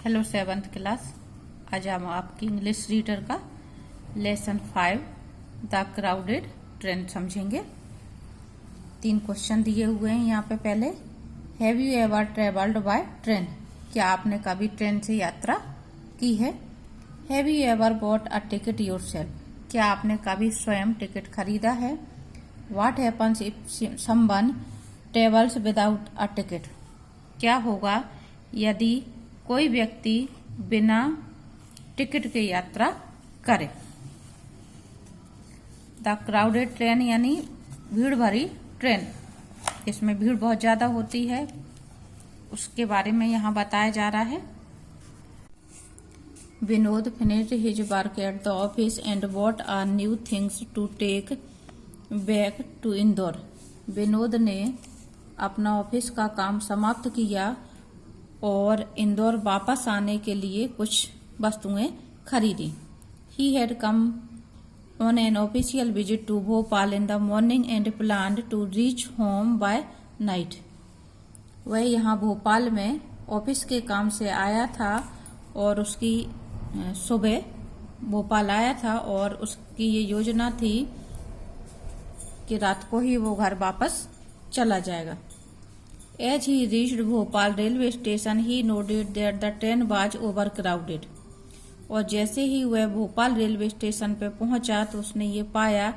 Hello 7th class. आज हम आपकी इंग्लिश रीडर का लेसन 5 द क्राउडेड ट्रेन समझेंगे। 3 क्वेश्चन दिए हुए हैं यहाँ पे। पहले, have you ever travelled by train? क्या आपने कभी ट्रेन से यात्रा की है? Have you ever bought a ticket yourself? क्या आपने कभी स्वयं टिकट खरीदा है? What happens if someone travels without a ticket? क्या होगा यदि कोई व्यक्ति बिना टिकट के यात्रा करे? द क्राउडेड ट्रेन यानी भीड़ भरी ट्रेन, इसमें भीड़ बहुत ज्यादा होती है, उसके बारे में यहाँ बताया जा रहा है। Vinod finished his work at the office and bought a new things to take back to Indore. Vinod ने अपना ऑफिस का काम समाप्त किया और इंदौर वापस आने के लिए कुछ वस्तुएं खरीदी। He had come on an official visit to Bhopal in the morning and planned to reach home by night. वह यहाँ भोपाल में ऑफिस के काम से आया था और उसकी सुबह भोपाल आया था और उसकी ये योजना थी कि रात को ही वो घर वापस चला जाएगा। As he reached Bhopal railway station, he noted that the train was overcrowded. और जैसे ही वह भोपाल रेलवे स्टेशन पे पहुंचा तो उसने ये पाया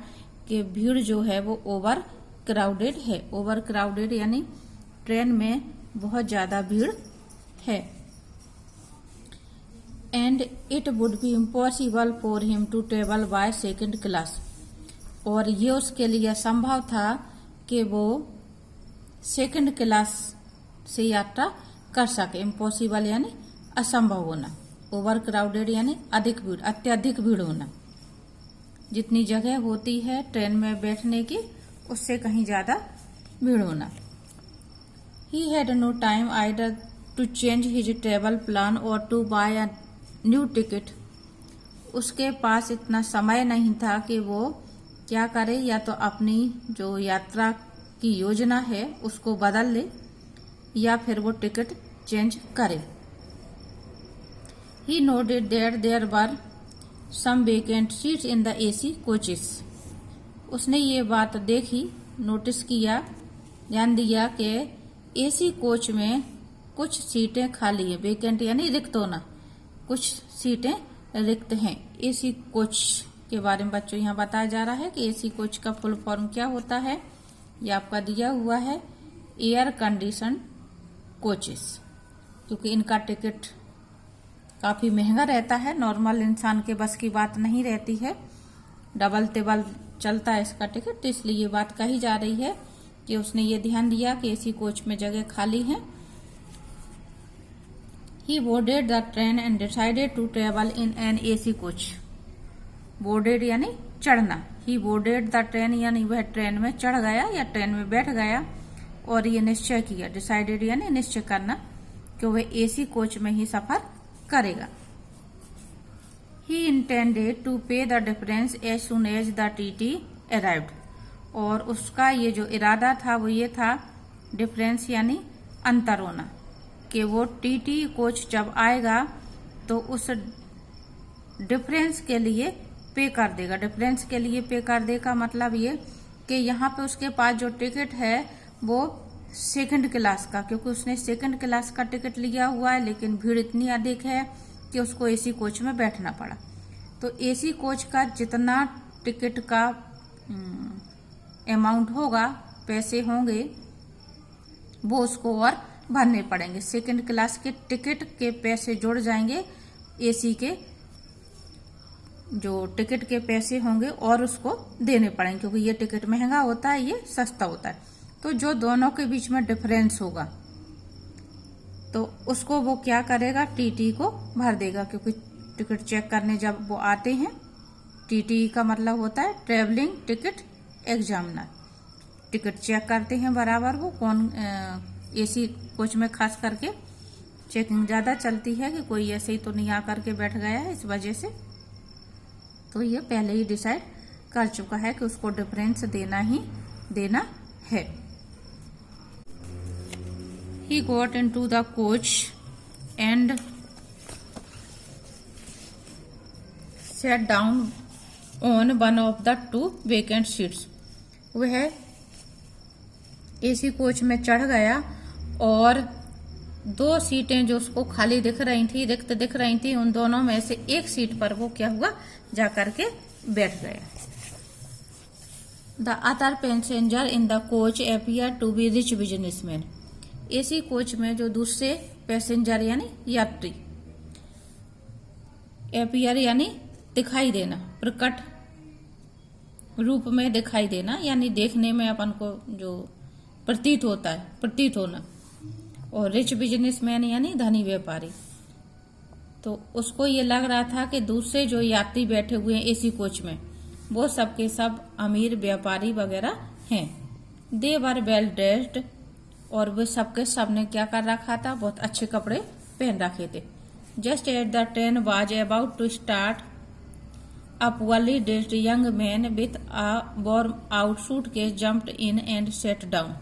कि भीड़ जो है वो ओवर क्राउडेड है। ओवर क्राउडेड यानी ट्रेन में बहुत ज्यादा भीड़ है। And it would be impossible for him to travel by second class. और ये उसके लिए असंभव था कि वो सेकंड क्लास से यात्रा कर सके। इम्पॉसिबल यानी असंभव होना, ओवर क्राउडेड यानी अधिक भीड़, अत्यधिक भीड़ होना। जितनी जगह होती है ट्रेन में बैठने की, उससे कहीं ज्यादा भीड़ होना। He had no time either to change his travel plan or to buy a new ticket. उसके पास इतना समय नहीं था कि वो क्या करे, या तो अपनी जो यात्रा की योजना है उसको बदल ले या फिर वो टिकट चेंज करे। He noted that there were some vacant seats in the AC coaches. उसने ये बात देखी, नोटिस किया, ध्यान दिया कि एसी कोच में कुछ सीटें खाली है। वेकेंट यानी रिक्त होना, कुछ सीटें रिक्त हैं। एसी कोच के बारे में बच्चों यहाँ बताया जा रहा है कि एसी कोच का फुल फॉर्म क्या होता है। ये आपका दिया हुआ है एयर कंडीशन कोचेस, क्योंकि इनका टिकट काफी महंगा रहता है, नॉर्मल इंसान के बस की बात नहीं रहती है, डबल टेबल चलता है इसका टिकट। तो इसलिए ये बात कही जा रही है कि उसने ये ध्यान दिया कि एसी कोच में जगह खाली है। He boarded the train and decided to travel in an AC coach. Boarded यानी चढ़ना। ही बोर्डेड द ट्रेन यानी वह ट्रेन में चढ़ गया या ट्रेन में बैठ गया और ये निश्चय किया, डिसाइडेड यानी निश्चय करना, कि वह एसी कोच में ही सफर करेगा। He intended to pay the difference as soon as the TT arrived. और उसका ये जो इरादा था वो ये था, डिफरेंस यानी अंतर होना, कि वो टीटी कोच जब आएगा तो उस डिफरेंस के लिए पे कर देगा। डिफरेंस के लिए पे कर देगा मतलब ये कि यहाँ पे उसके पास जो टिकट है वो सेकंड क्लास का, क्योंकि उसने सेकंड क्लास का टिकट लिया हुआ है, लेकिन भीड़ इतनी अधिक है कि उसको एसी कोच में बैठना पड़ा। तो एसी कोच का जितना टिकट का अमाउंट होगा, पैसे होंगे, वो उसको और भरने पड़ेंगे। सेकंड क्लास के टिकट के पैसे जुड़ जाएंगे, एसी के जो टिकट के पैसे होंगे और उसको देने पड़ेंगे, क्योंकि ये टिकट महंगा होता है, ये सस्ता होता है। तो जो दोनों के बीच में डिफरेंस होगा तो उसको वो क्या करेगा, टीटी को भर देगा। क्योंकि टिकट चेक करने जब वो आते हैं, टीटी का मतलब होता है travelling ticket examiner, ticket check करते हैं बराबर वो कौन। एसी कोच में खास करके चेकिंग ज्यादा चलती है कि कोई ऐसे ही तो नहीं आकर के बैठ गया है, इस वजह से। तो ये पहले ही डिसाइड कर चुका है कि उसको डिफरेंस देना ही देना है। He got into the coach and sat down on one of the two vacant seats. वह एसी कोच में चढ़ गया और 2 सीटें जो उसको खाली दिख रही थी, रिक्त दिख रही थी, उन दोनों में से एक सीट पर वो क्या हुआ, जाकर के बैठ गया। The other passenger in the coach appeared to be rich businessman. AC coach में जो दूसरे पैसेंजर यानी यात्री, एपियर यानी दिखाई देना, प्रकट रूप में दिखाई देना, यानी देखने में अपन को जो प्रतीत होता है, प्रतीत होना। और रिच बिजनेसमैन यानी धनी व्यापारी। तो उसको ये लग रहा था कि दूसरे जो यात्री बैठे हुए हैं एसी कोच में, वो सबके सब अमीर व्यापारी वगैरह हैं। दे वर वेल ड्रेस्ड, और वे सबके सब ने क्या कर रखा था, बहुत अच्छे कपड़े पहन रखे थे। Just as the train was about to start, a poorly dressed young man with a worn out suitcase jumped in and sat down.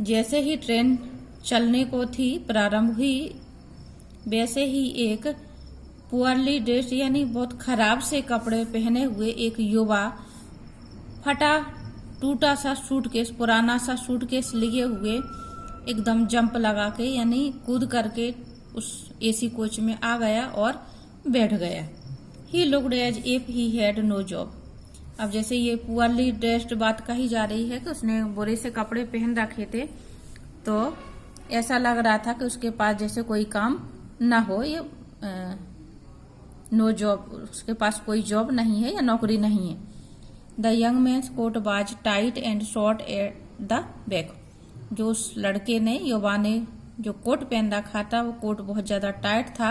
जैसे ही ट्रेन चलने को थी प्रारंभ हुई, वैसे ही एक पुअरली ड्रेस्ड यानी बहुत खराब से कपड़े पहने हुए एक युवा फटा टूटा सा सूटकेस, पुराना सा सूटकेस लिए हुए एकदम जंप लगा के यानी कूद करके उस एसी कोच में आ गया और बैठ गया। He looked as if he had no job. अब जैसे ये पुअरली ड्रेस्ड बात कही जा रही है कि उसने बुरे से कपड़े पहन रखे थे, तो ऐसा लग रहा था कि उसके पास जैसे कोई काम ना हो, ये नो जॉब, उसके पास कोई जॉब नहीं है या नौकरी नहीं है। The young man's coat was tight and short at the back. जो उस लड़के ने, युवा ने जो कोट पहन रखा था, वो कोट बहुत ज्यादा टाइट था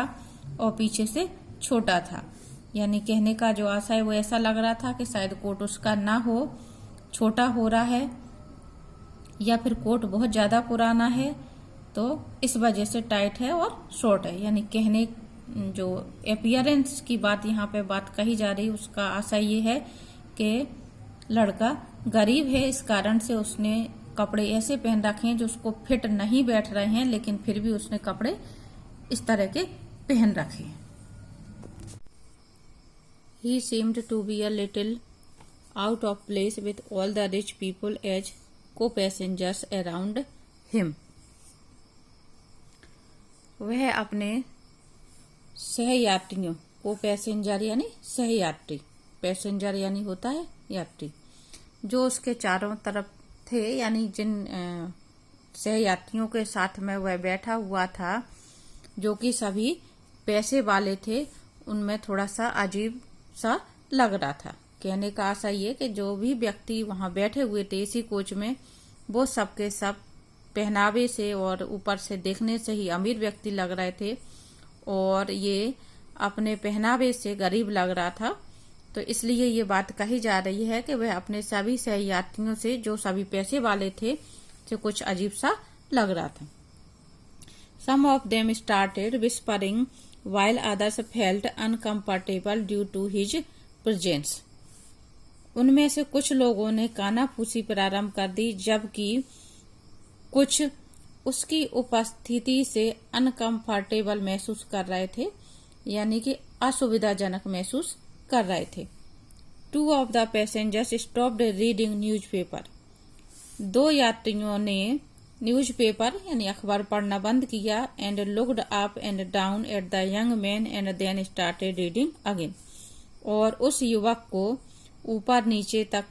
और पीछे से छोटा था। यानी कहने का जो आशा है वो ऐसा लग रहा था कि शायद कोट उसका ना हो, छोटा हो रहा है, या फिर कोट बहुत ज्यादा पुराना है, तो इस वजह से टाइट है और शॉर्ट है। यानी कहने जो अपीयरेंस की बात यहाँ पे बात कही जा रही, उसका आशा ये है कि लड़का गरीब है, इस कारण से उसने कपड़े ऐसे पहन रखे हैं जो उसको फिट नहीं बैठ रहे हैं, लेकिन फिर भी उसने कपड़े इस तरह के पहन रखे हैं। He seemed to be a little out of place with all the rich people as co-passengers around him. वह अपने सहयात्रियों, को पैसेंजर यानी सहयात्री, पैसेंजर यानी होता है यात्री, जो उसके चारों तरफ थे, यानी जिन सहयात्रियों के साथ में वह बैठा हुआ था, जो कि सभी पैसे वाले थे, उनमें थोड़ा सा अजीब सा लग रहा था। कहने का आशा ये कि जो भी व्यक्ति वहां बैठे हुए थे इसी कोच में, वो सबके सब पहनावे से और ऊपर से देखने से ही अमीर व्यक्ति लग रहे थे, और ये अपने पहनावे से गरीब लग रहा था। तो इसलिए ये बात कही जा रही है कि वह अपने सभी सहयात्रियों से, जो सभी पैसे वाले थे, से कुछ अजीब सा लग रहा था। Some of them started whispering while others felt uncomfortable due to his presence. उनमें से कुछ लोगों ने कानाफूसी प्रारंभ कर दी, जबकि कुछ उसकी उपस्थिति से अनकंफर्टेबल महसूस कर रहे थे, यानी कि असुविधाजनक महसूस कर रहे थे। 2 of the passengers stopped reading newspaper. 2 यात्रियों ने न्यूज़पेपर यानी अखबार पढ़ना बंद किया, and looked up and down at the young man and then started reading again. और उस युवक को ऊपर नीचे तक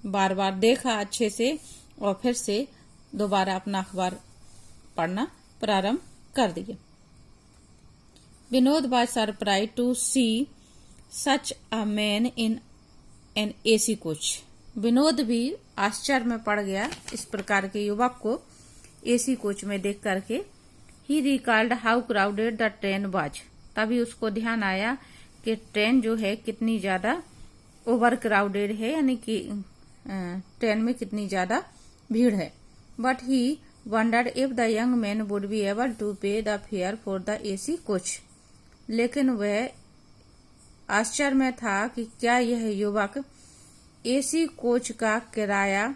बार बार देखा अच्छे से, और फिर से दोबारा अपना अखबार पढ़ना प्रारंभ कर दिया। Vinod was surprise to see such a man in an AC coach. Vinod भी आश्चर्य में पड़ गया इस प्रकार के युवक को एसी कोच में देख करके। ही recalled how crowded the train was. तभी उसको ध्यान आया कि ट्रेन जो है कितनी ज्यादा ओवर क्राउडेड है, यानी कि ट्रेन में कितनी ज्यादा भीड़ है। But he wondered if the young man would be able to pay the fare for the AC coach. लेकिन वह आश्चर्य में था कि क्या यह युवक एसी कोच का किराया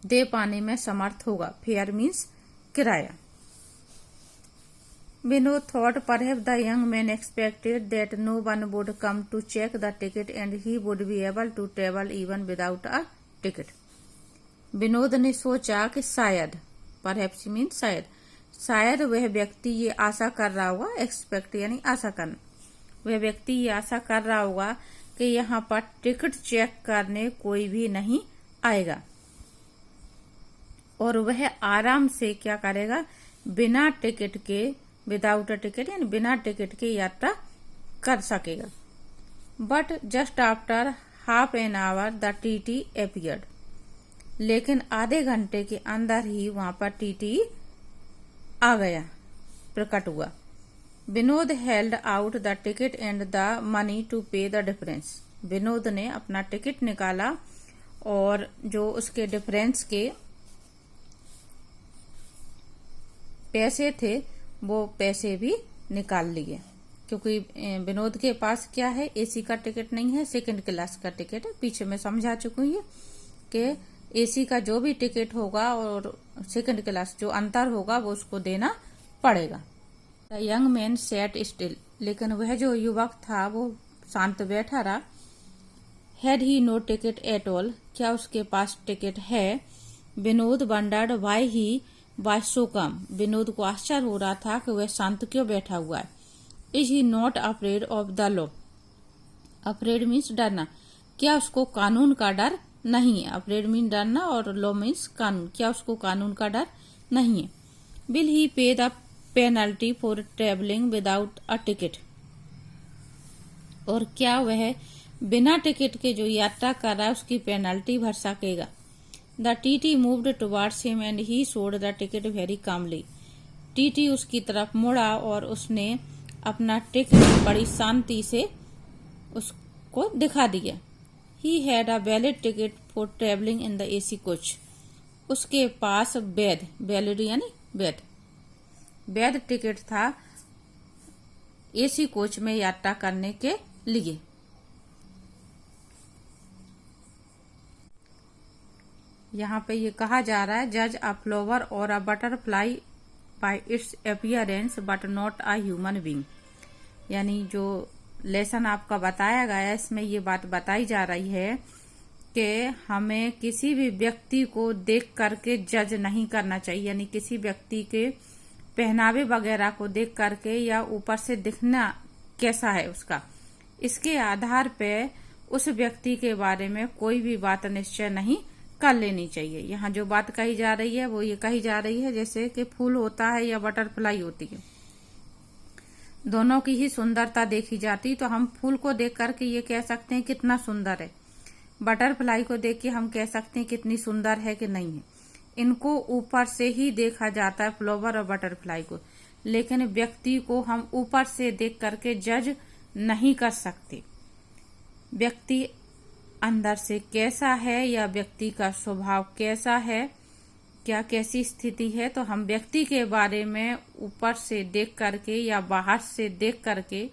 दे पाने में समर्थ होगा। फेयर मीन्स किराया। Vinod thought perhaps the young man expected that no one would come to check the ticket and he would be able to travel even without a ticket. Vinod ने सोचा कि शायद, परहैप्स मीन्स शायद वह व्यक्ति ये आशा कर रहा होगा, एक्सपेक्ट यानी आशा करना, वह व्यक्ति ये आशा कर रहा होगा कि यहाँ पर टिकट चेक करने कोई भी नहीं आएगा और वह आराम से क्या करेगा, बिना टिकट के, विदाउट अ टिकट यानी बिना टिकट के यात्रा कर सकेगा. But just after half an hour the TT appeared. लेकिन आधे घंटे के अंदर ही वहां पर टीटी आ गया, प्रकट हुआ. Vinod held out the ticket and the money to pay the difference. Vinod ने अपना टिकट निकाला और जो उसके डिफरेंस के पैसे थे वो पैसे भी निकाल लिए, क्योंकि विनोद के पास क्या है, एसी का टिकट नहीं है, सेकंड क्लास का टिकट है. पीछे मैं समझा चुकी हूँ कि एसी का जो भी टिकट होगा और सेकंड क्लास जो अंतर होगा वो उसको देना पड़ेगा. The young man sat still. लेकिन वह जो युवक था वो शांत बैठा रहा. Had he no ticket at all. क्या उसके पास टिकट है. Vinod wondered why he was so calm. Vinod को आश्चर्य हो रहा था कि वह शांत क्यों बैठा हुआ है. Is he not afraid of the law. Afraid means डरना. क्या उसको कानून का डर नहीं है. अफ्रेड मीन डरना और लॉ मीन्स कानून. क्या उसको कानून का डर नहीं है. विल ही पे the penalty for travelling without a ticket. और क्या वह बिना टिकट के जो यात्रा कर रहा है उसकी पेनल्टी भर सकेगा. The TT moved towards him and he showed the ticket very calmly. TT उसकी तरफ मुड़ा और उसने अपना टिकट बड़ी शांति से उसको दिखा दिया. He had a valid ticket for traveling in the AC coach. उसके पास वैलिड यानी वैध टिकट था एसी कोच में यात्रा करने के लिए. यहाँ पे ये कहा जा रहा है, जज अ फ्लावर और a butterfly bye it's appearance but not a human being. यानी जो लेसन आपका बताया गया है इसमें ये बात बताई जा रही है कि हमें किसी भी व्यक्ति को देख करके जज नहीं करना चाहिए. यानी किसी व्यक्ति के पहनावे वगैरह को देख करके या ऊपर से दिखना कैसा है उसका, इसके आधार पे उस व्यक्ति के बारे में कोई भी बात निश्चय नहीं कर लेनी चाहिए. यहाँ जो बात कही जा रही है वो ये कही जा रही है जैसे कि फूल होता है या बटरफ्लाई होती है, दोनों की ही सुंदरता देखी जाती, तो हम फूल को देख करके ये कह सकते हैं कितना सुंदर है. बटरफ्लाई को देख के हम कह सकते हैं कितनी सुंदर है कि नहीं है. इनको ऊपर से ही देखा जाता है, फ्लावर और बटरफ्लाई को. लेकिन व्यक्ति को हम ऊपर से देख करके जज नहीं कर सकते. व्यक्ति अंदर से कैसा है या व्यक्ति का स्वभाव कैसा है, क्या कैसी स्थिति है, तो हम व्यक्ति के बारे में ऊपर से देख करके या बाहर से देख करके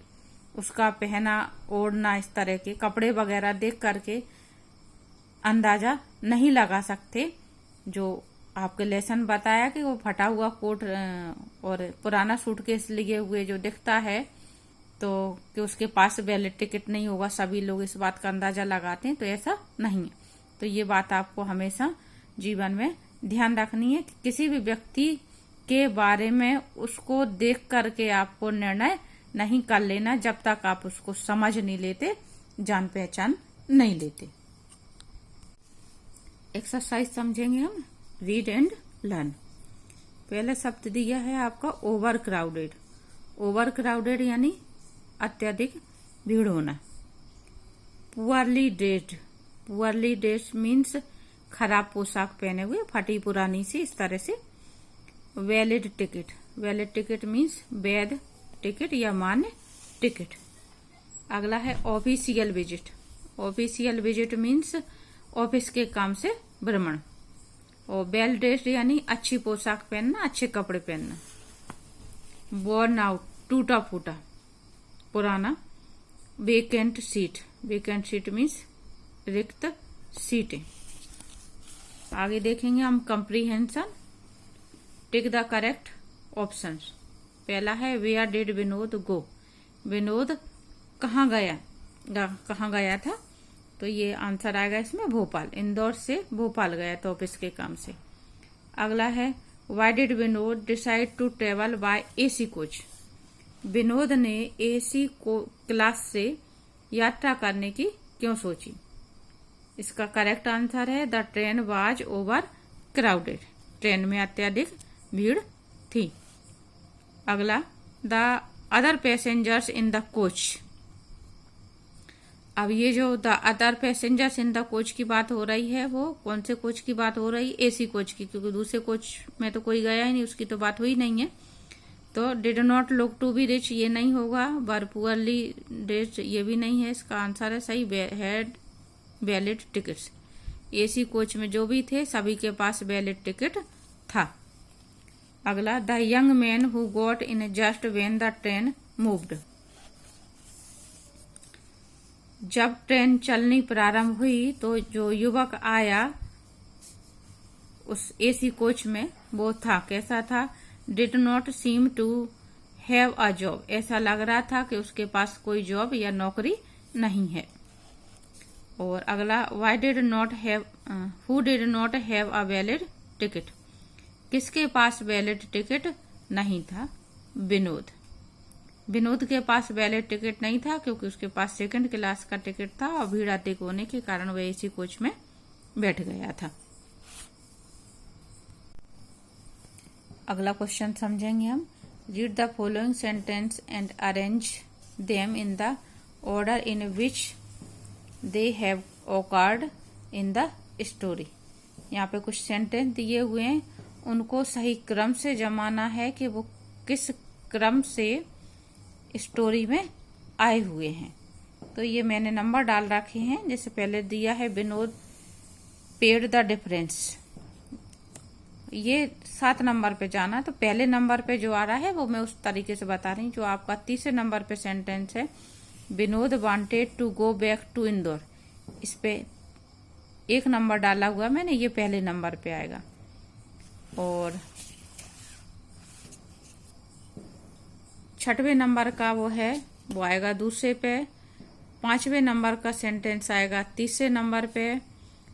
उसका पहना ओढ़ना, इस तरह के कपड़े वगैरह देख करके अंदाजा नहीं लगा सकते. जो आपके लेसन बताया कि वो फटा हुआ कोट और पुराना सूटकेस लिए हुए जो दिखता है तो कि उसके पास वैलिड टिकट नहीं होगा, सभी लोग इस बात का अंदाजा लगाते हैं, तो ऐसा नहीं है. तो ये बात आपको हमेशा जीवन में ध्यान रखनी है कि किसी भी व्यक्ति के बारे में उसको देख करके आपको निर्णय नहीं कर लेना जब तक आप उसको समझ नहीं लेते, जान पहचान नहीं लेते. एक्सरसाइज समझेंगे हम, रीड एंड लर्न. पहले शब्द दिया है आपका ओवर क्राउडेड. ओवर क्राउडेड यानी अत्यधिक भीड़ होना. Poorly dressed. Poorly dressed means खराब पोशाक पहने हुए, फटी पुरानी सी, इस तरह से. Valid ticket. Valid ticket means वैध टिकट या मान्य टिकट. अगला है official visit. Official visit means office के काम से भ्रमण. और वेल ड्रेस्ड यानी अच्छी पोशाक पहनना, अच्छे कपड़े पहनना. Worn out. टूटा फूटा, पुराना. Vacant seat. Vacant seat means रिक्त सीटें. आगे देखेंगे हम comprehension. Tick the correct options. पहला है वेयर डिड विनोद गो, विनोद कहाँ गया था, तो ये आंसर आएगा इसमें भोपाल, इंदौर से भोपाल गया था ऑफिस के काम से। अगला है why did Vinod decide to travel by AC coach, Vinod ने एसी क्लास से यात्रा करने की क्यों सोची। इसका करेक्ट आंसर है the train was over crowded, train में अत्यधिक भीड़ थी। अगला the other passengers in the coach, अब ये जो the other passengers in the coach की बात हो रही है वो कौन से कोच की बात हो रही है, एसी कोच की, क्योंकि दूसरे कोच में तो कोई गया ही नहीं, उसकी तो बात हुई नहीं है। तो did not look to be rich ये नहीं होगा, वर पुअरली रिच ये भी नहीं है, इसका आंसर है सही had valid tickets, AC coach में जो भी थे सभी के पास वैलिड टिकट था। अगला the young man who got in just when the train moved, जब ट्रेन चलनी प्रारंभ हुई तो जो युवक आया उस एसी कोच में वो था, कैसा था, did not seem to have a job, ऐसा लग रहा था कि उसके पास कोई जॉब या नौकरी नहीं है। और अगला why did not have who did not have a valid ticket, किसके पास वैलिड टिकट नहीं था, विनोद, विनोद के पास वैलिड टिकट नहीं था क्योंकि उसके पास सेकंड क्लास का टिकट था और भीड़ अधिक होने के कारण वह एसी कोच में बैठ गया था। अगला क्वेश्चन समझेंगे हम, read the following sentence and arrange them in the order in which they have occurred in the story. यहाँ पे कुछ सेंटेंस दिए हुए हैं, उनको सही क्रम से जमाना है कि वो किस क्रम से स्टोरी में आए हुए हैं। तो ये मैंने नंबर डाल रखे हैं, जैसे पहले दिया है विनोद पेड द डिफरेंस, ये 7 नंबर पे जाना, तो पहले नंबर पे जो आ रहा है वो मैं उस तरीके से बता रही हूँ। जो आपका तीसरे नंबर पे सेंटेंस है Vinod wanted to go back to Indore, इस पे 1 नंबर डाला हुआ मैंने, ये पहले नंबर पे आएगा। और 6वें नंबर का वो आएगा दूसरे पे, 5वें नंबर का सेंटेंस आएगा तीसरे नंबर पे,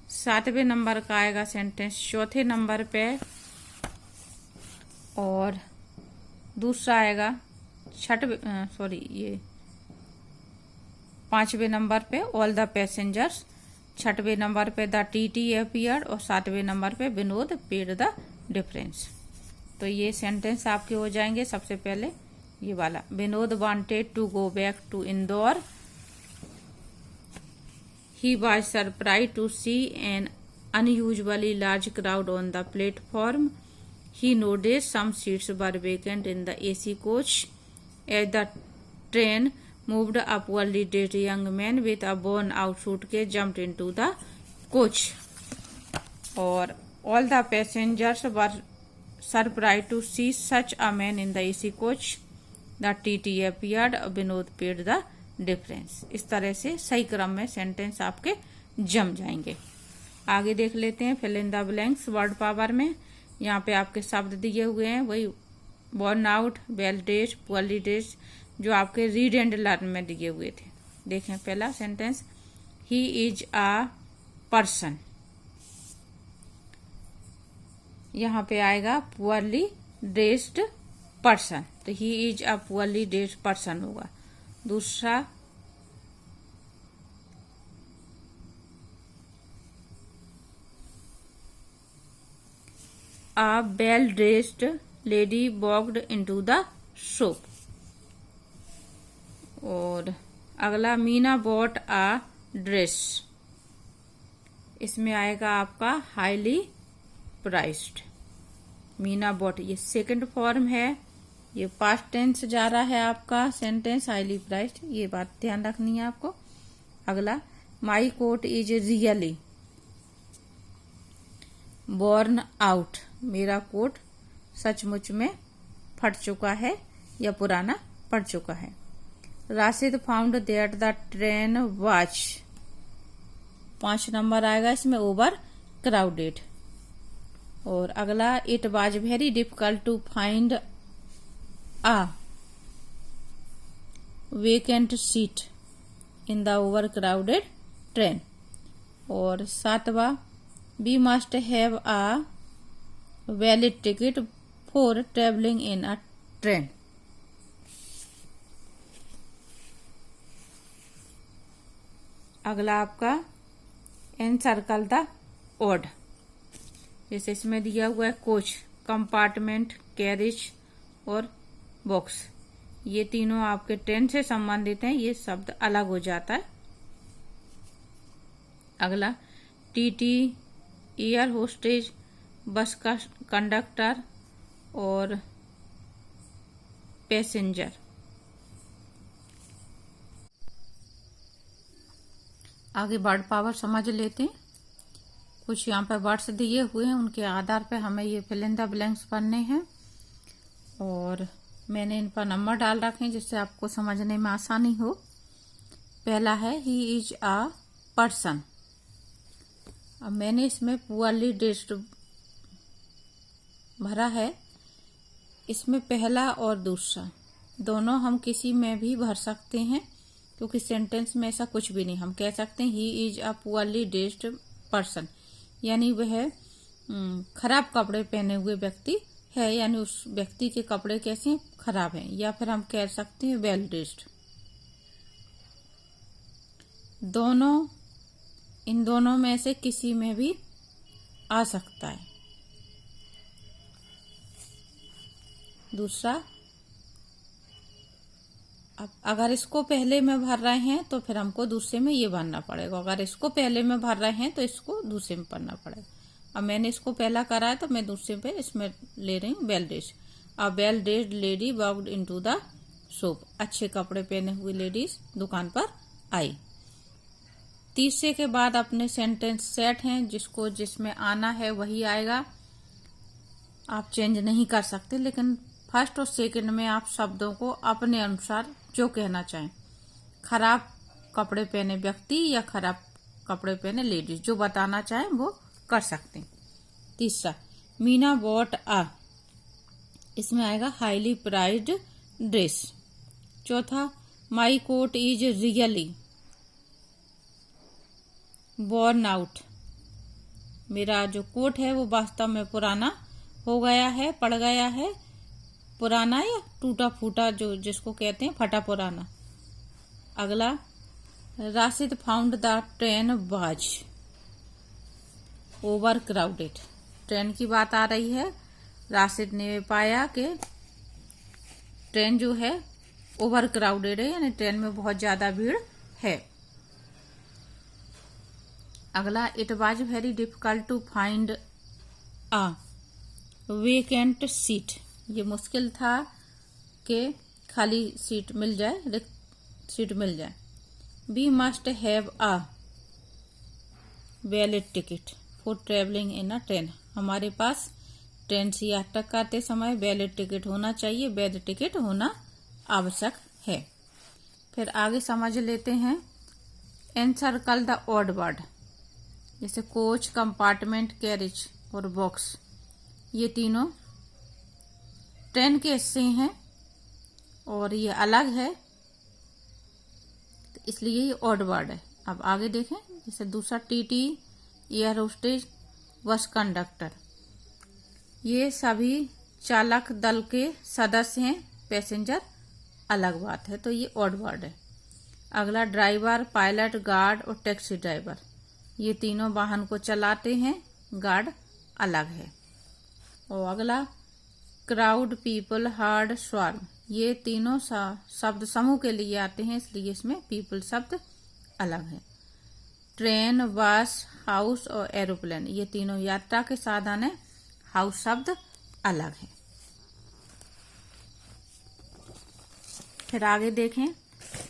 7वें नंबर का आएगा सेंटेंस चौथे नंबर पे, और दूसरा आएगा 5वें नंबर पे ऑल द पैसेंजर्स, 6वें नंबर पे द टीटी अपीयर्ड, और 7वें नंबर पे विनोद पेड द डिफरेंस। तो ये सेंटेंस आपके हो जाएंगे। सबसे पहले ये वाला, Vinod wanted to go back to Indore, he was surprised to see an unusually large crowd on the platform, he noticed some seats were vacant in the AC coach, as the train moved a poorly dressed young man with a worn out suitcase jumped into the coach, or all the passengers were surprised to see such a man in the AC coach, the TT appeared, Vinod paid the difference। इस तरह से सही क्रम में sentence आपके जम जाएंगे। आगे देख लेते हैं fill in the blanks word power में। यहाँ पे आपके शब्द दिए हुए हैं, वही worn out, well dressed, poorly dressed, जो आपके रीड एंड लर्न में दिए हुए थे। देखें पहला sentence, he is a person, यहाँ पे आएगा पुअरली ड्रेस्ड पर्सन, तो he is a poorly dressed person होगा। दूसरा, a well dressed lady walked into the shop, और अगला मीना बॉट अ ड्रेस, इसमें आएगा आपका हाईली प्राइस्ड। मीना बॉट ये सेकंड फॉर्म है, ये पास्ट टेंस जा रहा है आपका सेंटेंस, हाईली प्राइस्ड, ये बात ध्यान रखनी है आपको। अगला, my coat is really worn out, मेरा कोट सचमुच में फट चुका है या पुराना पड़ चुका है। Rashid found that the train was, 5 number आएगा इसमें, ओवर क्राउडेड। और अगला, it was very difficult to find a vacant seat in the overcrowded train. और 7वां, we must have a valid ticket for traveling in a train. अगला आपका encircle the odd. जैसे इसमें दिया हुआ है कोच, कंपार्टमेंट, कैरिज और बॉक्स, ये तीनों आपके ट्रेन से संबंधित हैं, ये शब्द अलग हो जाता है। अगला टीटी, एयर होस्टेज, बस का कंडक्टर और पैसेंजर। आगे वर्ड पावर समझ लेते हैं। कुछ यहाँ पे वर्ड्स दिए हुए हैं, उनके आधार पे हमें ये फिल इन द ब्लैंक्स पढ़ने हैं और मैंने इन पर नंबर डाल रखे हैं जिससे आपको समझने में आसानी हो। पहला है ही इज अ पर्सन। अब मैंने इसमें पुअरली ड्रेस्ड भरा है। इसमें पहला और दूसरा दोनों हम किसी में भी भर सकते हैं, क्योंकि सेंटेंस में ऐसा कुछ भी नहीं। हम कह सकते हैं he is a poorly dressed person, यानी वह खराब कपड़े पहने हुए व्यक्ति है, यानी उस व्यक्ति के कपड़े कैसे खराब हैं। या फिर हम कह सकते हैं वेल ड्रेस्ड। दोनों, इन दोनों में से किसी में भी आ सकता है। दूसरा, अब अगर इसको पहले में भर रहे हैं तो फिर हमको दूसरे में ये भरना पड़ेगा। अगर इसको पहले में भर रहे हैं तो इसको दूसरे में भरना पड़ेगा। अब मैंने इसको पहला करा है तो मैं दूसरे पे इसमें ले रही हूँ well dressed. A well dressed lady walked into the shop. अच्छे कपड़े पहने हुए लेडीज दुकान पर आई। तीसरे के बाद अपने सेंटेंस सेट हैं, जिसको जिसमें आना है वही आएगा, आप चेंज नहीं कर सकते। लेकिन फर्स्ट और सेकंड में आप शब्दों को अपने अनुसार जो कहना चाहें, खराब कपड़े पहने व्यक्ति या खराब कपड़े पहने लेडीज, जो बताना चाहें वो कर सकते हैं। तीसरा, मीना बॉट अ, इसमें आएगा हाईली प्राइज्ड ड्रेस। चौथा, my coat is really worn out. मेरा जो कोट है वो वास्तव में पुराना हो गया है, पड़ गया है। पुराना या टूटा फूटा, जो जिसको कहते हैं फटा पुराना। अगला, Rashid found the train was over crowded. Train की बात आ रही है। राशिद ने पाया कि ट्रेन जो है ओवर क्राउडेड है, यानी ट्रेन में बहुत ज्यादा भीड़ है। अगला, it was very difficult to find a vacant seat. ये मुश्किल था कि खाली सीट मिल जाए, रिक्त सीट मिल जाए। We must have a valid ticket for travelling in a train. हमारे पास ट्रेन से यात्रा करते समय वैलिड टिकट होना चाहिए, वैध टिकट होना आवश्यक है। फिर आगे समझ लेते हैं एनसर्कल द ऑड वर्ड। जैसे कोच, कंपार्टमेंट, कैरिज और बॉक्स, ये तीनों ट्रेन के हिस्से हैं और ये अलग है, तो इसलिए ये ऑड वर्ड है। अब आगे देखें, जैसे दूसरा TT, air hostess, bus conductor, ये सभी चालक दल के सदस्य हैं, पैसेंजर अलग बात है, तो ये ऑड वर्ड है। अगला, ड्राइवर, पायलट, गार्ड और टैक्सी ड्राइवर, ये तीनों वाहन को चलाते हैं, गार्ड अलग है। और अगला, क्राउड, पीपल, हर्ड, स्वार्म, ये तीनों शब्द समूह के लिए आते हैं, इसलिए इसमें पीपल शब्द अलग है। ट्रेन, बस, हाउस और एरोप्लेन, ये तीनों यात्रा के साधन है, हाउस शब्द अलग है। फिर आगे देखें,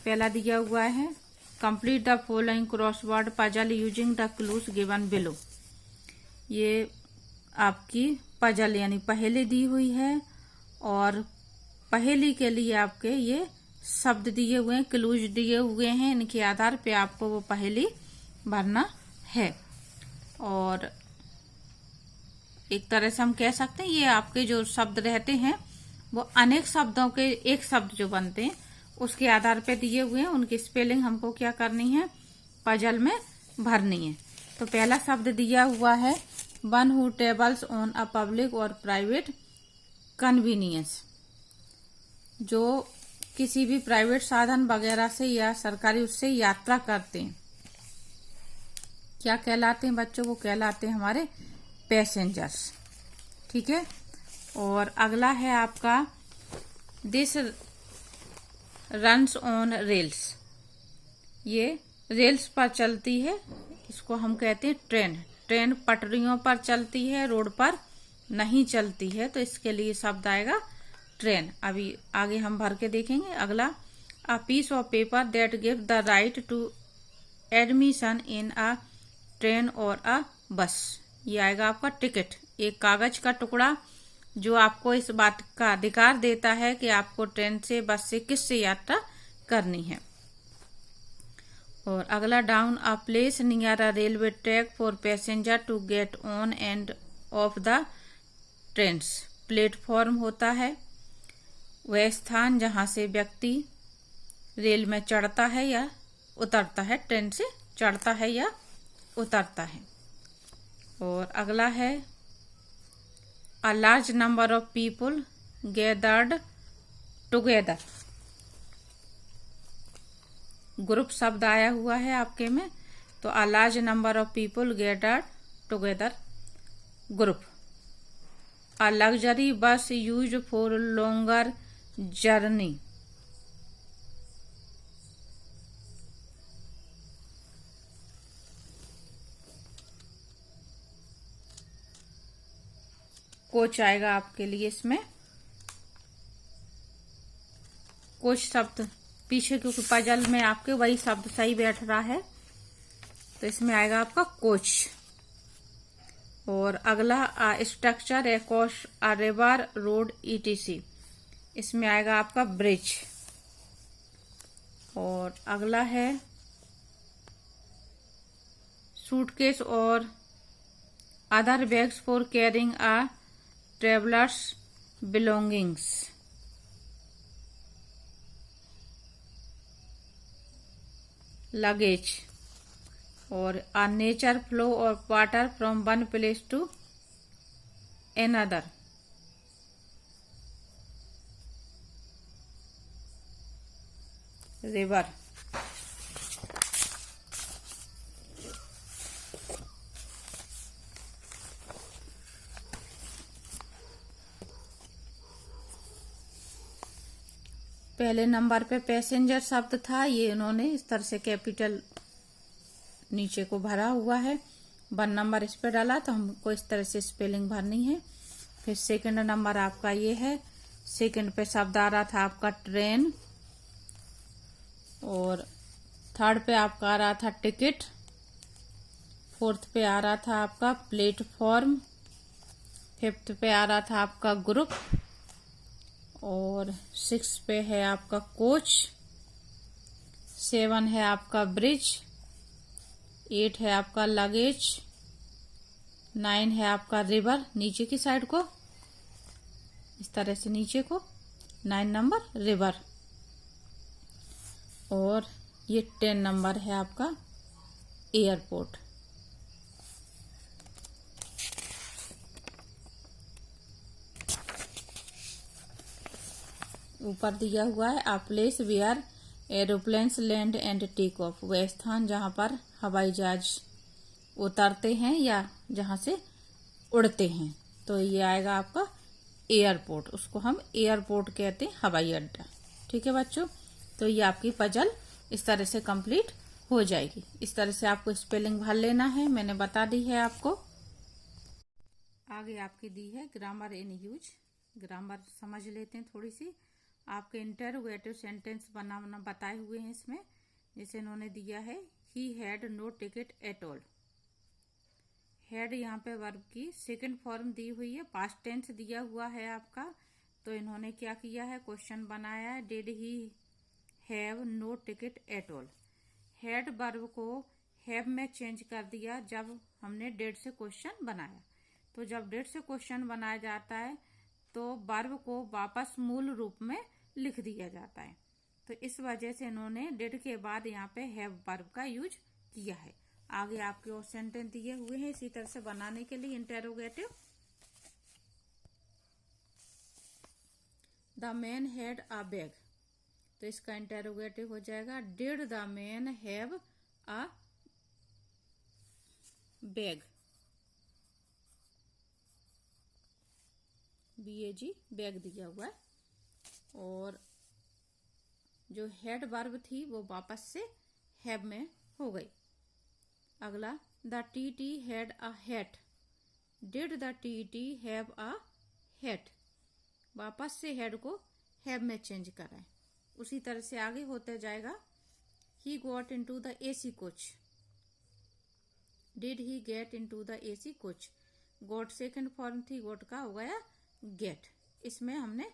पहला दिया हुआ है complete the following crossword puzzle using the clues given below. ये आपकी पजल यानी पहेली दी हुई है और पहेली के लिए आपके ये शब्द दिए हुए हैं, क्लूज दिए हुए हैं, इनके आधार पे आपको वो पहेली भरना है। और एक तरह से हम कह सकते हैं ये आपके जो शब्द रहते हैं वो अनेक शब्दों के एक शब्द जो बनते हैं उसके आधार पे दिए हुए हैं, उनकी स्पेलिंग हमको क्या करनी है, पजल में भरनी है। तो पहला शब्द दिया हुआ है one who travels on a public और प्राइवेट कन्वीनियंस, जो किसी भी प्राइवेट साधन वगैरह से या सरकारी उससे यात्रा करते हैं, क्या कहलाते हैं बच्चों, वो कहलाते हैं हमारे पैसेंजर्स। ठीक है। और अगला है आपका दिस रन्स ऑन रेल्स, ये रेल्स पर चलती है, इसको हम कहते हैं ट्रेन। ट्रेन पटरियों पर चलती है, रोड पर नहीं चलती है, तो इसके लिए शब्द आएगा ट्रेन। अभी आगे हम भर के देखेंगे। अगला a piece of paper that give the right to admission in a train or a बस, ये आएगा आपका टिकट। एक कागज का टुकड़ा जो आपको इस बात का अधिकार देता है कि आपको ट्रेन से, बस से, किससे यात्रा करनी है। और अगला down a place near a railway track for passenger to get on and off the trains, platform होता है वह स्थान जहां से व्यक्ति रेल में चढ़ता है या उतरता है, ट्रेन से चढ़ता है या उतरता है। और अगला है a large number of people gathered together, group शब्द आया हुआ है आपके में, तो a large number of people gathered together, group. A luxury bus use for longer journey, coach आएगा आपके लिए इसमें। कोच शब्द पीछे क्योंकि पजल में आपके वही शब्द सही बैठ रहा है, तो इसमें आएगा आपका कोच। और अगला structure across a river road ETC, इसमें आएगा आपका ब्रिज। और अगला है suitcase or other bags for carrying a travellers belongings, luggage. और a nature flow of water from one place to another, river. पहले नंबर पे पैसेंजर शब्द था, ये इन्होंने इस तरह से कैपिटल नीचे को भरा हुआ है, 1 नंबर इस पे डाला, तो हमको इस तरह से स्पेलिंग भरनी है। फिर सेकंड नंबर आपका ये है, सेकंड पे शब्द आ रहा था आपका ट्रेन। और थर्ड पे आपका आ रहा था टिकट। फोर्थ पे आ रहा था आपका प्लेटफॉर्म। फिफ्थ पे आ रहा था आपका ग्रुप। और 6 पे है आपका कोच। 7 है आपका ब्रिज। 8 है आपका लगेज। 9 है आपका रिवर, नीचे की साइड को इस तरह से नीचे को 9 नंबर रिवर। और ये 10 नंबर है आपका एयरपोर्ट। ऊपर दिया हुआ है a place where aeroplanes land and take off, वह स्थान जहां पर हवाई जहाज उतरते हैं या जहां से उड़ते हैं, तो ये आएगा आपका एयरपोर्ट। उसको हम एयरपोर्ट कहते हैं, हवाई अड्डा। ठीक है बच्चों, तो ये आपकी पजल इस तरह से कंप्लीट हो जाएगी। इस तरह से आपको स्पेलिंग भर लेना है, मैंने बता दी है आपको। आगे आपकी दी है ग्रामर इन यूज। ग्रामर समझ लेते हैं थोड़ी सी। आपके इंटरोगेटिव सेंटेंस बनाना बताए हुए हैं इसमें। जैसे इन्होंने दिया है he had no ticket at all. Had यहाँ पे वर्ब की सेकंड फॉर्म दी हुई है, पास्ट टेंस दिया हुआ है आपका। तो इन्होंने क्या किया है, क्वेश्चन बनाया है, did he have no ticket at all. Had verb को हैव में चेंज कर दिया जब हमने डिड से क्वेश्चन बनाया। तो जब डिड से क्वेश्चन बनाया जाता है तो वर्ब को वापस मूल रूप में लिख दिया जाता है। तो इस वजह से इन्होंने डिड के बाद यहाँ पे हैव वर्ब का यूज किया है। आगे आपके और सेंटेंस दिए हुए हैं इसी तरह से बनाने के लिए। Interrogative, the man had a bag, तो इसका इंटेरोगेटिव हो जाएगा did the man have a bag, BAG bag दिया हुआ है। और जो हेड वर्ब थी वो वापस से हैव में हो गई। अगला, the TT had a hat, did the TT have a hat, वापस से हेड को हैव में चेंज करा है। उसी तरह से आगे होते जाएगा। He got into the AC coach, did he get into the AC coach, got second form थी, गॉट का हो गया गेट। इसमें हमने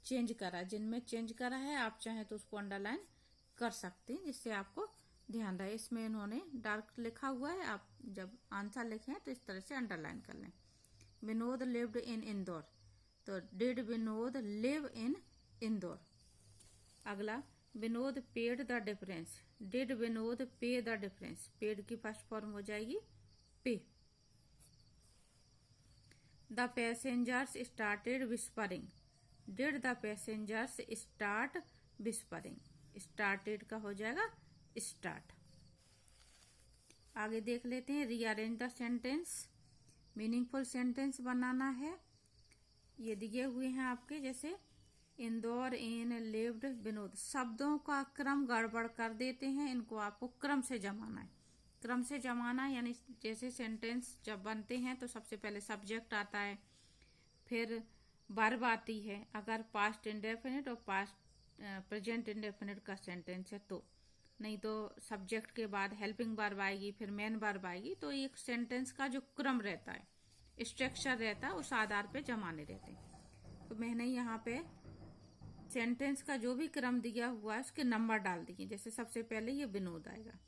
चेंज करा, जिनमें चेंज करा है आप चाहे तो उसको अंडरलाइन कर सकते हैं जिससे आपको ध्यान रहे। इसमें इन्होंने डार्क लिखा हुआ है, आप जब आंसर लिखें तो इस तरह से अंडरलाइन कर लें। विनोद लिव्ड इन इंदौर, तो did Vinod live in Indore. अगला, Vinod paid the difference, did Vinod pay the difference, paid की फर्स्ट फॉर्म हो जाएगी pay. The passengers started whispering, did the passengers start whispering, started का हो जाएगा स्टार्ट। आगे देख लेते हैं। Rearrange the sentence, meaningful sentence बनाना है। ये दिए हुए हैं आपके, जैसे इंदौर इन लिव्ड विनोद, शब्दों का क्रम गड़बड़ कर देते हैं, इनको आपको क्रम से जमाना है। क्रम से जमाना यानी जैसे सेंटेंस जब बनते हैं तो सबसे पहले सब्जेक्ट आता है, फिर वर्ब आती है अगर पास्ट इंडेफिनिट और पास्ट प्रेजेंट इंडेफिनिट का सेंटेंस है तो, नहीं तो सब्जेक्ट के बाद हेल्पिंग वर्ब आएगी, फिर मेन वर्ब आएगी। तो एक सेंटेंस का जो क्रम रहता है, स्ट्रक्चर रहता है, उस आधार पे जमाने रहते हैं। तो मैंने यहाँ पे सेंटेंस का जो भी क्रम दिया हुआ है उसके नंबर डाल दिए। जैसे सबसे पहले ये विनोद आएगा,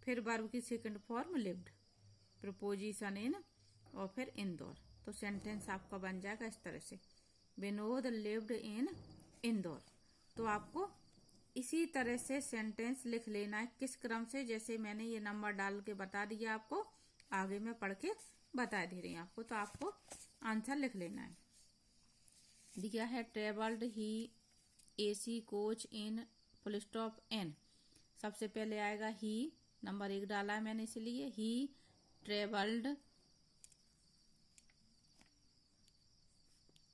फिर वर्ब की सेकंड फॉर्म लिव्ड, प्रपोजिशन इन, और फिर इंदौर। तो सेंटेंस आपका बन जाएगा इस तरह से, विनोद लिव्ड इन इंदौर। तो आपको इसी तरह से सेंटेंस लिख लेना है। किस क्रम से, जैसे मैंने ये नंबर डाल के बता दिया आपको, आगे मैं पढ़ के बता दे रही हूँ आपको। तो आपको आंसर लिख लेना है। दिया है travelled he AC coach in full stop N, सबसे पहले आएगा ही, नंबर 1 डाला है मैंने इसलिए, he travelled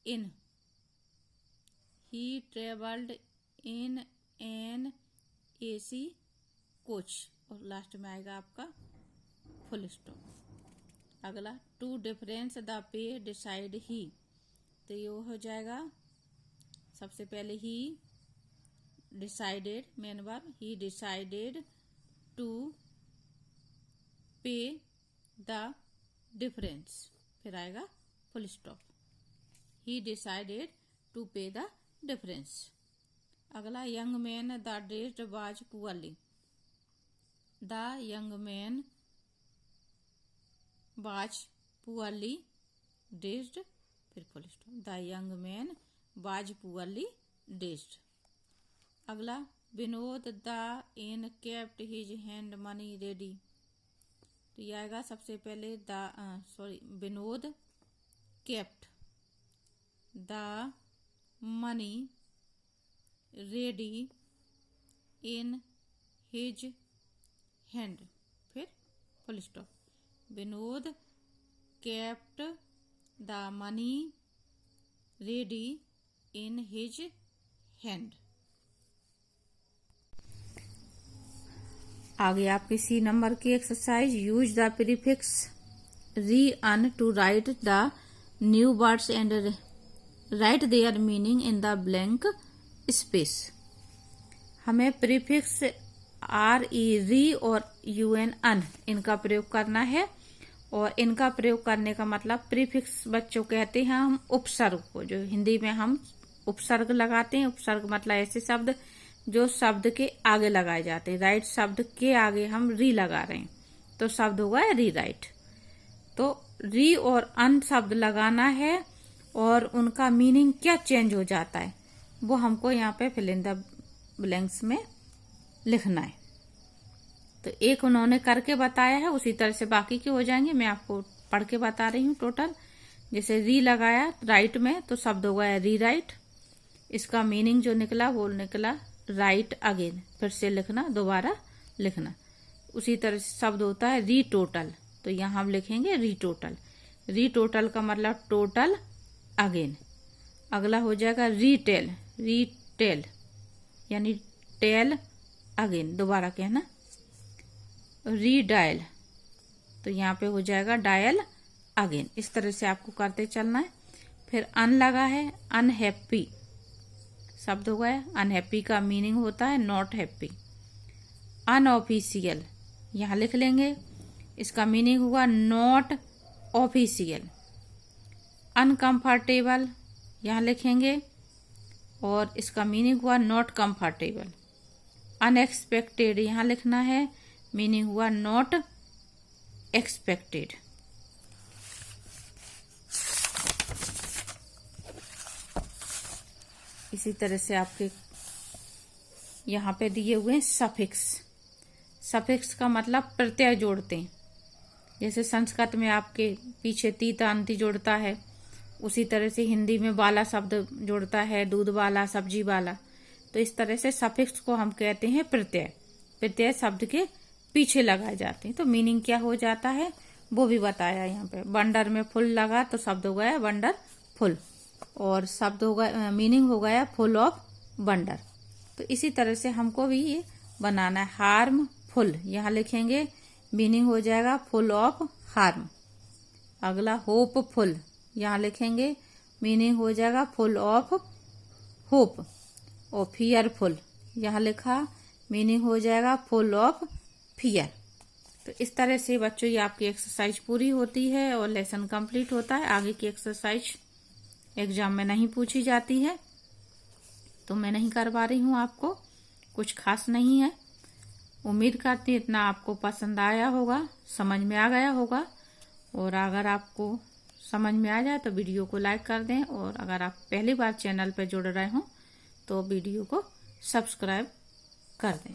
in, he travelled in an AC coach, और लास्ट में आएगा आपका फुल स्टॉप। अगला, to difference the pay decide he, तो ये हो जाएगा सबसे पहले he decided, main verb, he decided to pay the difference, फिर आएगा full stop, he decided to pay the difference. अगला, young man the dressed was poorly, the young man was poorly dressed, फिर full stop, the young man was poorly dressed. अगला, Vinod the in kept his hand money ready, तो ये आएगा सबसे पहले Vinod kept the money ready in his hand, फिर full stop, Vinod kept the money ready in his hand. आगे आपके C number की exercise, use the prefix re un to write the new words and write their meaning in the blank space. हमें prefix RE re और UN अन, इनका प्रयोग करना है। और इनका प्रयोग करने का मतलब, प्रीफिक्स बच्चों कहते हैं हम उपसर्ग को, जो हिंदी में हम उपसर्ग लगाते हैं। उपसर्ग मतलब ऐसे शब्द जो शब्द के आगे लगाए जाते हैं। राइट शब्द के आगे हम री लगा रहे हैं तो शब्द होगा री राइट। तो री और अन शब्द लगाना है और उनका मीनिंग क्या चेंज हो जाता है, वो हमको यहाँ पे फिल इन द ब्लैंक्स में लिखना है। तो एक उन्होंने करके बताया है, उसी तरह से बाकी के हो जाएंगे। मैं आपको पढ़ के बता रही हूँ टोटल। जैसे री लगाया राइट में तो शब्द हो गया री राइट। इसका मीनिंग जो निकला वो निकला राइट अगेन, फिर से लिखना, दोबारा लिखना। उसी तरह से शब्द होता है री टोटल, तो यहाँ हम लिखेंगे री टोटल। री टोटल का मतलब टोटल अगेन। अगला हो जाएगा रीटेल, रीटेल यानी टेल अगेन, दोबारा कहना। रीडायल, तो यहाँ पे हो जाएगा डायल अगेन। इस तरह से आपको करते चलना है। फिर अन लगा है, अनहैप्पी शब्द हो गया। अनहैप्पी का मीनिंग होता है नॉट हैप्पी। अनऑफिशियल यहाँ लिख लेंगे, इसका मीनिंग हुआ नॉट ऑफिशियल। अनकंफर्टेबल यहाँ लिखेंगे और इसका मीनिंग हुआ नॉट कंफर्टेबल। अनएक्सपेक्टेड यहाँ लिखना है, मीनिंग हुआ नॉट एक्सपेक्टेड। इसी तरह से आपके यहाँ पे दिए हुए हैं सफिक्स। सफिक्स का मतलब प्रत्यय जोड़ते हैं। जैसे संस्कृत में आपके पीछे तीता अंति जोड़ता है, उसी तरह से हिंदी में वाला शब्द जोड़ता है, दूध वाला, सब्जी वाला। तो इस तरह से सफिक्स को हम कहते हैं प्रत्यय। प्रत्यय शब्द के पीछे लगाए जाते हैं। तो मीनिंग क्या हो जाता है वो भी बताया यहाँ पे। बंडर में फुल लगा तो शब्द हो गया वंडर फुल, और शब्द हो गया, मीनिंग हो गया फुल ऑफ वंडर। तो इसी तरह से हमको भी ये बनाना है। हार्मफुल यहाँ लिखेंगे, मीनिंग हो जाएगा फुल ऑफ हार्म। अगला होपफुल यहाँ लिखेंगे, मीनिंग हो जाएगा फुल ऑफ होप। और फियरफुल यहाँ लिखा, मीनिंग हो जाएगा फुल ऑफ फियर। तो इस तरह से बच्चों ये आपकी एक्सरसाइज पूरी होती है और लेसन कंप्लीट होता है। आगे की एक्सरसाइज एग्जाम में नहीं पूछी जाती है, तो मैं नहीं करवा रही हूँ आपको, कुछ खास नहीं है। उम्मीद करती हूँ इतना आपको पसंद आया होगा, समझ में आ गया होगा। और अगर आपको समझ में आ जाए तो वीडियो को लाइक कर दें, और अगर आप पहली बार चैनल पर जुड़ रहे हों तो वीडियो को सब्सक्राइब कर दें।